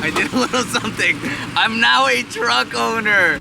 I did a little something. I'm now a truck owner.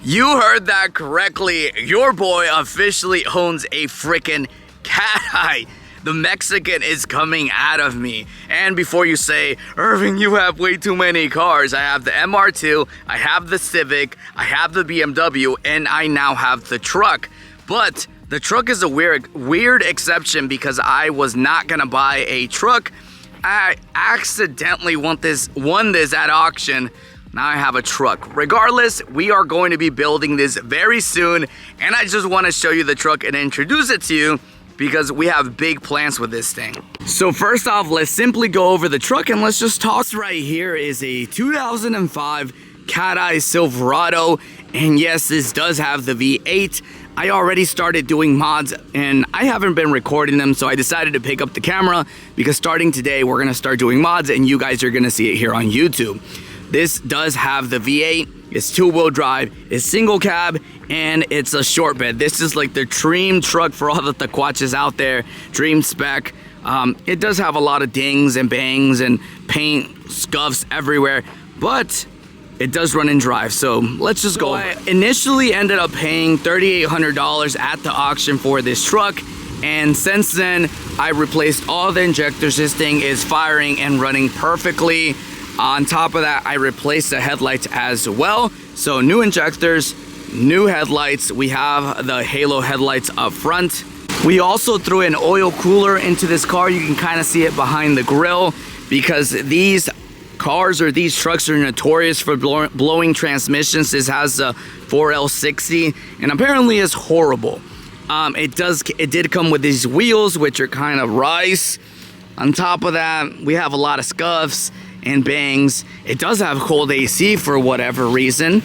You heard that correctly. Your boy officially owns a freaking Cateye. The Mexican is coming out of me. And before you say, Irving, you have way too many cars, I have the MR2, I have the Civic, I have the BMW, and I now have the truck. But the truck is a weird exception because I was not gonna buy a truck. I accidentally won this at auction. Now I have a truck. Regardless, we are going to be building this very soon, and I just want to show you the truck and introduce it to you because we have big plans with this thing. So first off, let's simply go over the truck and let's just talk. Right here is a 2005 Cateye Silverado, and yes, this does have the V8. I already started doing mods and I haven't been recording them, so I decided to pick up the camera because starting today, we're gonna start doing mods and you guys are gonna see it here on YouTube. This does have the V8, it's two-wheel drive, it's single cab, and it's a short bed. This is like the dream truck for all the taquaches out there, dream spec. It does have a lot of dings and bangs and paint scuffs everywhere, but it does run and drive, so let's just go. I initially ended up paying $3,800 at the auction for this truck, and since then, I replaced all the injectors. This thing is firing and running perfectly. On top of that, I replaced the headlights as well. So new injectors, new headlights. We have the halo headlights up front. We also threw an oil cooler into this car. You can kind of see it behind the grill because these cars or these trucks are notorious for blowing transmissions. This has a 4L60 and apparently is horrible. It did come with these wheels, which are kind of rice. On top of that, we have a lot of scuffs and bangs. It does have cold AC for whatever reason,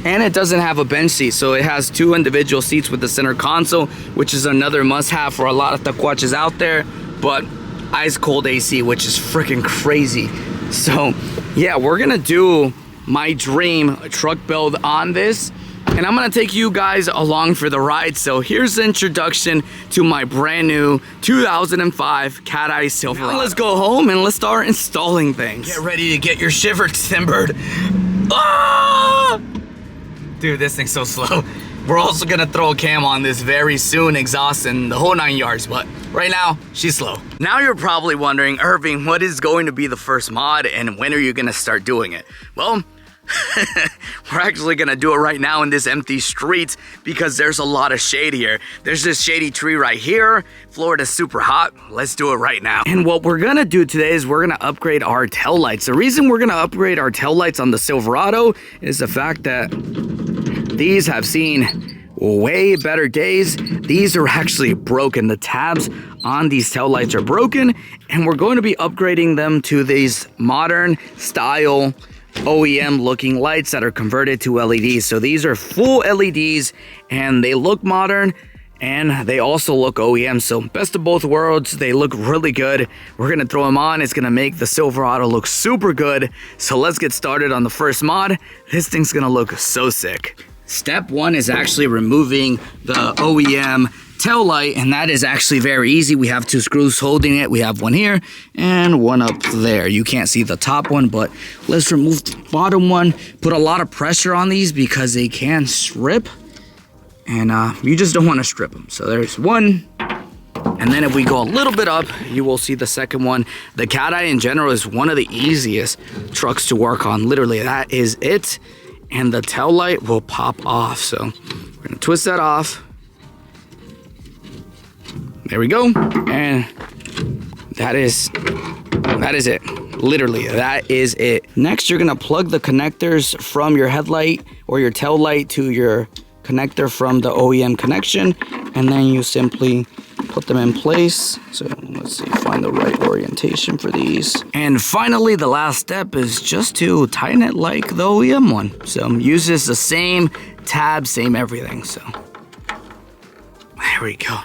and it doesn't have a bench seat, so it has two individual seats with the center console, which is another must-have for a lot of taquaches out there. But ice cold AC, which is freaking crazy. So yeah, we're gonna do my dream truck build on this, and I'm gonna take you guys along for the ride. So here's the introduction to my brand new 2005 Cateye Silverado. Now let's go home and let's start installing things. Get ready to get your shiver timbered. Ah! Dude, this thing's so slow. We're also gonna throw a cam on this very soon, exhaust and the whole 9 yards, but right now, she's slow. Now you're probably wondering, Irving, what is going to be the first mod and when are you gonna start doing it? Well, we're actually gonna do it right now in this empty street because there's a lot of shade here. There's this shady tree right here. Florida's super hot. Let's do it right now. And what we're gonna do today is we're gonna upgrade our tail lights. The reason we're gonna upgrade our tail lights on the Silverado is the fact that these have seen way better days. These are actually broken. The tabs on these tail lights are broken, and we're going to be upgrading them to these modern style OEM looking lights that are converted to LEDs. So these are full LEDs and they look modern and they also look OEM. So best of both worlds, they look really good. We're gonna throw them on. It's gonna make the Silverado look super good. So let's get started on the first mod. This thing's gonna look so sick. Step one is actually removing the OEM tail light, and that is actually very easy. We have two screws holding it. We have one here and one up there. You can't see the top one, but let's remove the bottom one. Put a lot of pressure on these because they can strip, and you just don't want to strip them. So there's one, and then if we go a little bit up, you will see the second one. The Cateye in general is one of the easiest trucks to work on. Literally, that is it. And the tail light will pop off. So we're gonna twist that off. There we go. And that is it. Literally, that is it. Next, you're gonna plug the connectors from your headlight or your tail light to your connector from the OEM connection. And then you simply put them in place. So let's see, find the right orientation for these. And finally, the last step is just to tighten it like the OEM one. So uses the same tab, same everything. So there we go.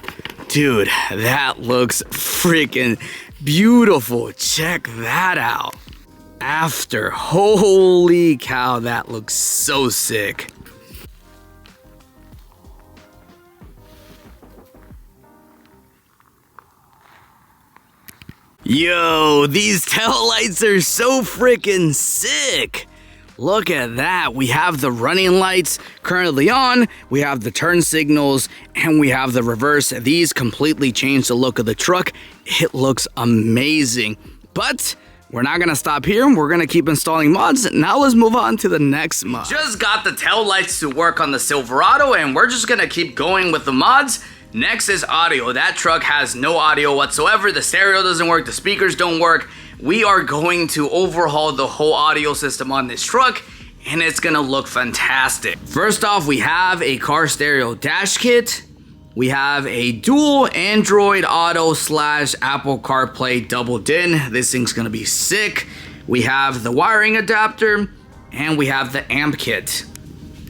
Dude, that looks freaking beautiful. Check that out. After, holy cow, that looks so sick. Yo, these taillights are so freaking sick. Look at that. We have the running lights currently on, we have the turn signals, and we have the reverse. These completely change the look of the truck. It looks amazing. But we're not gonna stop here. We're gonna keep installing mods. Now let's move on to the next mod. Just got the tail lights to work on the Silverado, and we're just gonna keep going with the mods. Next is audio. That truck has no audio whatsoever. The stereo doesn't work, the speakers don't work. We are going to overhaul the whole audio system on this truck, and it's gonna look fantastic. First off, we have a car stereo dash kit. We have a dual Android Auto / Apple CarPlay double DIN. This thing's gonna be sick. We have the wiring adapter, and we have the amp kit.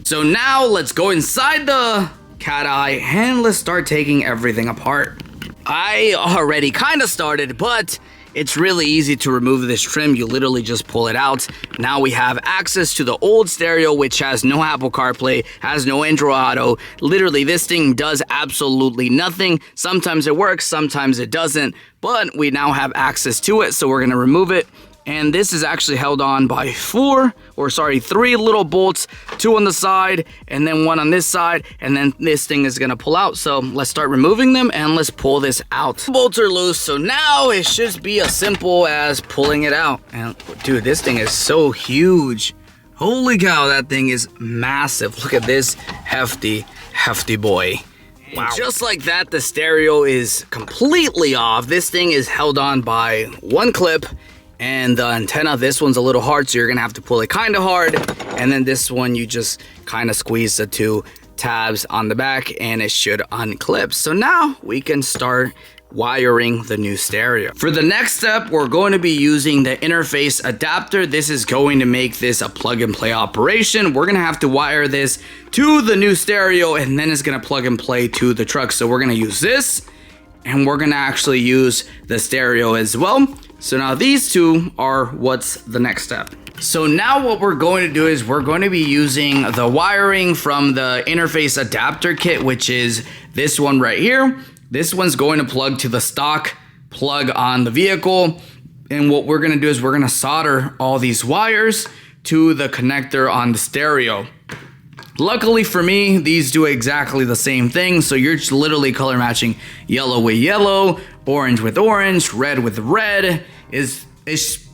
So now let's go inside the Cateye and let's start taking everything apart. I already kind of started, but it's really easy to remove this trim. You literally just pull it out. Now we have access to the old stereo, which has no Apple CarPlay, has no Android Auto. Literally, this thing does absolutely nothing. Sometimes it works, sometimes it doesn't, but we now have access to it, so we're gonna remove it. And this is actually held on by 3 little bolts, 2 on the side, and then 1 on this side, and then this thing is gonna pull out. So let's start removing them and let's pull this out. Bolts are loose, so now it should be as simple as pulling it out. And dude, this thing is so huge. Holy cow, that thing is massive. Look at this hefty boy. Wow. Just like that, the stereo is completely off. This thing is held on by 1 clip. And the antenna, this one's a little hard, so you're gonna have to pull it kind of hard. And then this one, you just kind of squeeze the 2 tabs on the back and it should unclip. So now we can start wiring the new stereo. For the next step, we're going to be using the interface adapter. This is going to make this a plug and play operation. We're gonna have to wire this to the new stereo and then it's gonna plug and play to the truck. So we're gonna use this and we're gonna actually use the stereo as well. So now these 2 are what's the next step. So now what we're going to do is we're going to be using the wiring from the interface adapter kit, which is this one right here. This one's going to plug to the stock plug on the vehicle. And what we're gonna do is we're gonna solder all these wires to the connector on the stereo. Luckily for me, these do exactly the same thing. So you're just literally color matching yellow with yellow, orange with orange, red with red. Is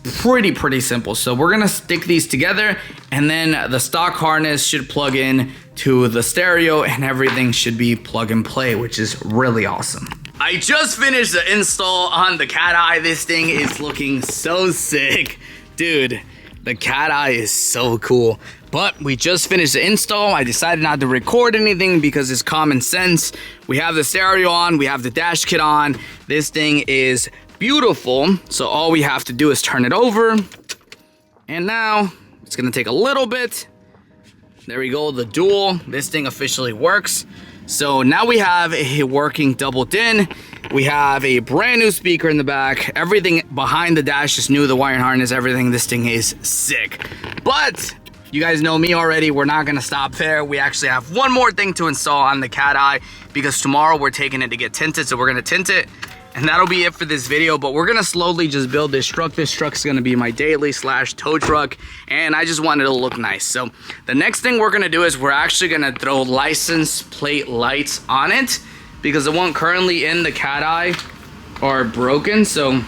pretty simple. So we're gonna stick these together and then the stock harness should plug in to the stereo and everything should be plug and play, which is really awesome. I just finished the install on the Cateye. This thing is looking so sick. Dude, the Cateye is so cool. But we just finished the install. I decided not to record anything because it's common sense. We have the stereo on, we have the dash kit on. This thing is beautiful. So all we have to do is turn it over. And now it's gonna take a little bit. There we go, the dual. This thing officially works. So now we have a working double DIN. We have a brand new speaker in the back. Everything behind the dash is new, the wiring harness, everything. This thing is sick. But you guys know me already, we're not gonna stop there. We actually have one more thing to install on the Cateye because tomorrow we're taking it to get tinted, so we're gonna tint it. And that'll be it for this video, but we're gonna slowly just build this truck. This truck's gonna be my daily / tow truck, and I just wanted it to look nice. So the next thing we're gonna do is we're actually gonna throw license plate lights on it because the one currently in the Cateye are broken. So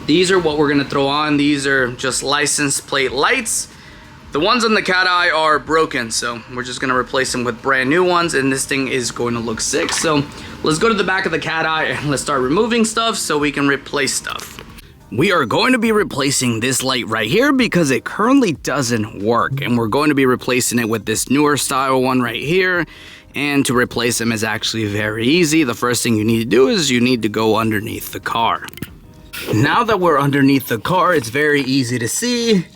these are what we're gonna throw on. These are just license plate lights. The ones on the Cateye are broken, so we're just gonna replace them with brand new ones, and this thing is going to look sick. So let's go to the back of the Cateye and let's start removing stuff so we can replace stuff. We are going to be replacing this light right here because it currently doesn't work, and we're going to be replacing it with this newer style one right here. And to replace them is actually very easy. The first thing you need to do is you need to go underneath the car. Now that we're underneath the car, it's very easy to see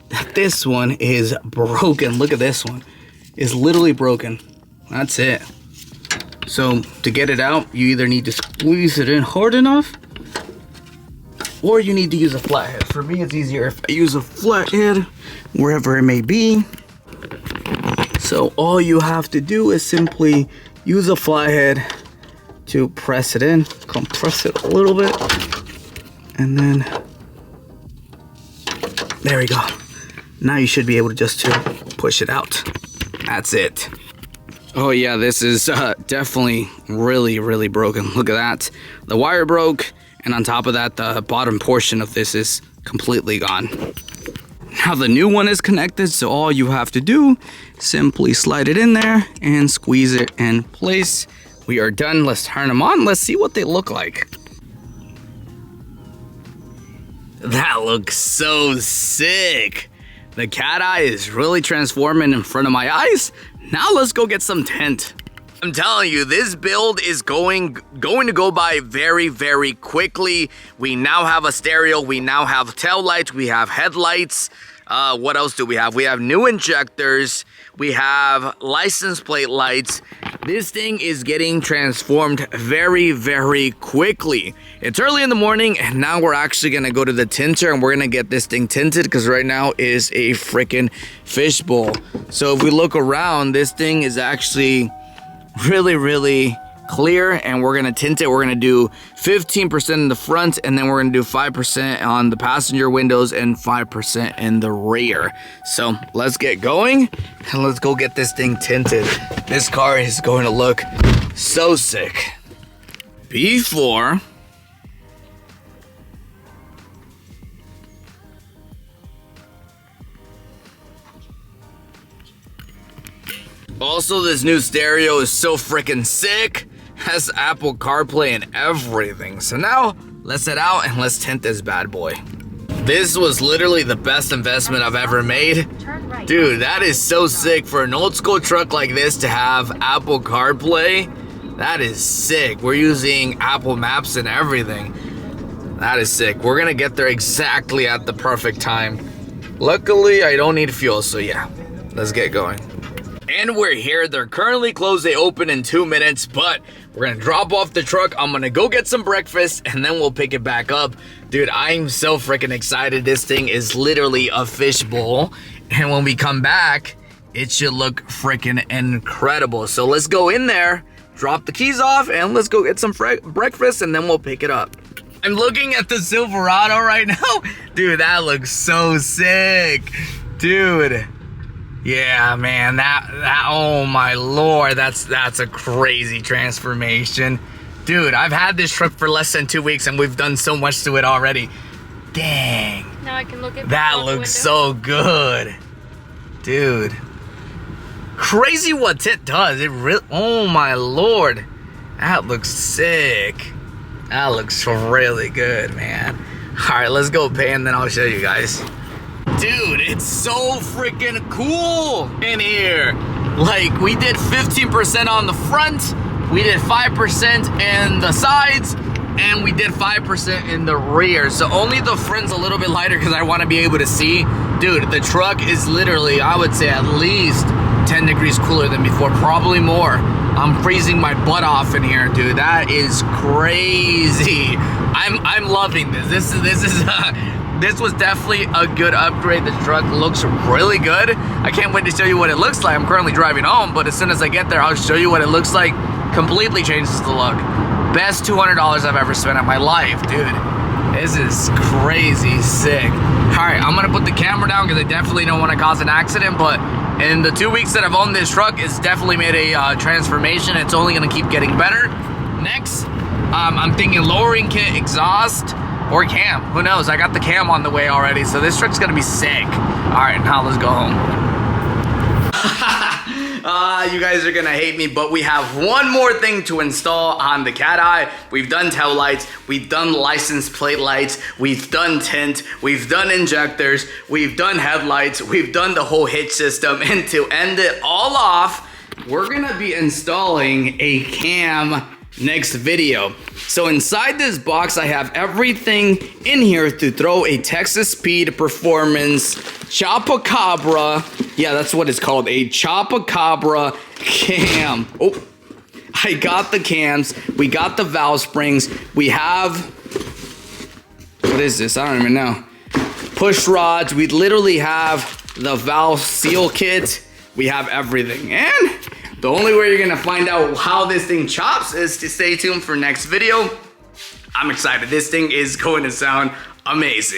that this one is broken. Look at this one. It's literally broken. That's it. So to get it out, you either need to squeeze it in hard enough or you need to use a flathead. For me, it's easier if I use a flathead wherever it may be. So all you have to do is simply use a flathead to press it in, compress it a little bit, And then, there we go. Now you should be able to just to push it out. That's it. Oh yeah, this is definitely really broken. Look at that. The wire broke, and on top of that, the bottom portion of this is completely gone. Now the new one is connected, so all you have to do, simply slide it in there and squeeze it in place. We are done. Let's turn them on. Let's see what they look like. That looks so sick. The Cateye is really transforming in front of my eyes. Now let's go get some tint. I'm telling you, this build is going to go by very quickly. We now have a stereo. We now have tail lights. We have headlights. What else do we have? We have new injectors. We have license plate lights. This thing is getting transformed very quickly. It's early in the morning, and now we're actually gonna go to the tinter and we're gonna get this thing tinted, because right now is a freaking fishbowl. So if we look around, this thing is actually really clear, and we're gonna tint it. We're gonna do 15% in the front, and then we're gonna do 5% on the passenger windows and 5% in the rear. So let's get going and let's go get this thing tinted. This car is going to look so sick. Before also, this new stereo is so freaking sick. Has Apple CarPlay and everything. So now let's head out and let's tint this bad boy. This was literally the best investment I've ever made. Dude, that is so sick for an old school truck like this to have Apple CarPlay. That is sick. We're using Apple Maps and everything. That is sick. We're gonna get there exactly at the perfect time. Luckily, I don't need fuel, so yeah, let's get going. And we're here. They're currently closed. They open in 2 minutes, but we're gonna drop off the truck. I'm gonna go get some breakfast and then we'll pick it back up. Dude, I'm so freaking excited. This thing is literally a fishbowl, and when we come back, it should look freaking incredible. So let's go in there, drop the keys off, and let's go get some breakfast, and then we'll pick it up. I'm looking at the Silverado right now. Dude, that looks so sick. Dude. Yeah, man, that oh my lord, that's a crazy transformation. Dude, I've had this truck for less than 2 weeks and we've done so much to it already. Dang. Now I can look at that looks so good. Dude. Crazy what it does. It really, oh my lord. That looks sick. That looks really good, man. Alright, let's go pay and then I'll show you guys. Dude, it's so freaking cool in here. Like, we did 15% on the front, we did 5% in the sides, and we did 5% in the rear. So only the front's a little bit lighter because I want to be able to see. Dude, the truck is literally, I would say, at least 10 degrees cooler than before, probably more. I'm freezing my butt off in here, dude. That is crazy. I'm loving this. This was definitely a good upgrade. The truck looks really good. I can't wait to show you what it looks like. I'm currently driving home, but as soon as I get there, I'll show you what it looks like. Completely changes the look. Best $200 I've ever spent in my life, dude. This is crazy sick. All right, I'm gonna put the camera down because I definitely don't want to cause an accident, but in the 2 weeks that I've owned this truck, it's definitely made a transformation. It's only gonna keep getting better. Next, I'm thinking lowering kit, exhaust, or cam. Who knows? I got the cam on the way already, so this truck's gonna be sick. All right, now let's go home. You guys are gonna hate me, but we have one more thing to install on the Cateye. We've done tail lights, we've done license plate lights, we've done tint, we've done injectors, we've done headlights, we've done the whole hitch system, and to end it all off, we're gonna be installing a cam next video. So inside this box, I have everything in here to throw a Texas Speed Performance Chupacabra. Yeah, that's what it's called, a Chupacabra cam. Oh, I got the cams. We got the valve springs. We have, what is this? I don't even know. Push rods. We literally have the valve seal kit. We have everything. And the only way you're gonna find out how this thing chops is to stay tuned for next video. I'm excited. This thing is going to sound amazing.